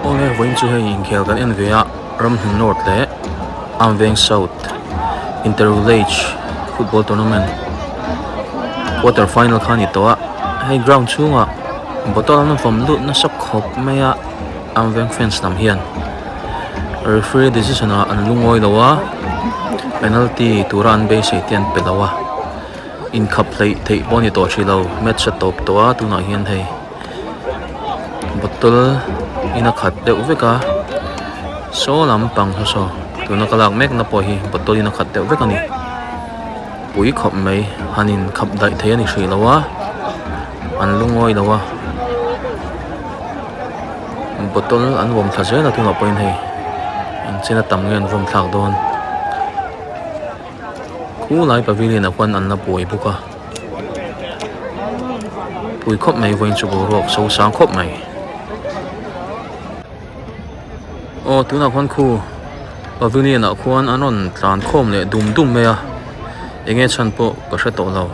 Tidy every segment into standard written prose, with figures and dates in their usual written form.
Ole voin chu hei khel kan en vea Ramhlun North le Amveng South Intervillage football tournament quarter final khani towa hei ground chunga bottle an vom lut na sak khop meya Amveng fans nam hian referee decision a an lungoi lawa penalty turan be se tian pelawa in khap lei thei boni to chilo match top towa tuna hian hei bottle ina khat deuh veka so lampang so tuna kalak mek na po hi bottle ina khat deuh veka ni pui khop mai hanin khap dai thei ani hri lawa an lungoi lawa bottle an vom thaje na tuna point hei an chena tam ngen vom thlak don khu lai pavilion a kwan an na poi buka pui khop mai voin chu bo rok so sang khop mai o tuna kwan khu pavilion a kwan anon tlan khom le dum meya enge chan po ka hre to lo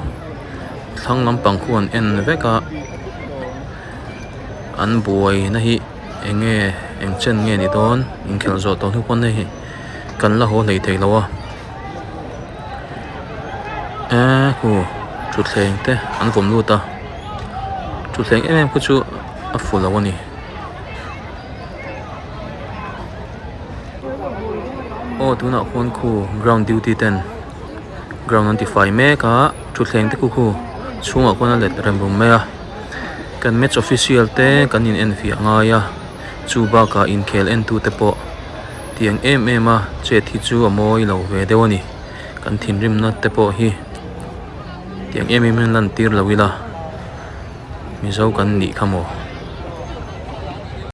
thlang lampang khuan en veka an buai na hi eng chen nge ni don in khel zo to hu kon nei kan la ho lei thei lawa khu chu thleng te an vom lu ta chu thleng em khu chu a full lawa ni o tuna khon khu ground duty ten ground notify me ka chu thleng te khu chunga kona let rembum me a kan match official te kan in en fi anga ya chu ba ka in khel en tu te po tiang em a che thi chu amoi lo ve dewani kan thin rim na te po hi tiang em lan tir lawila mi zo kan ni khamo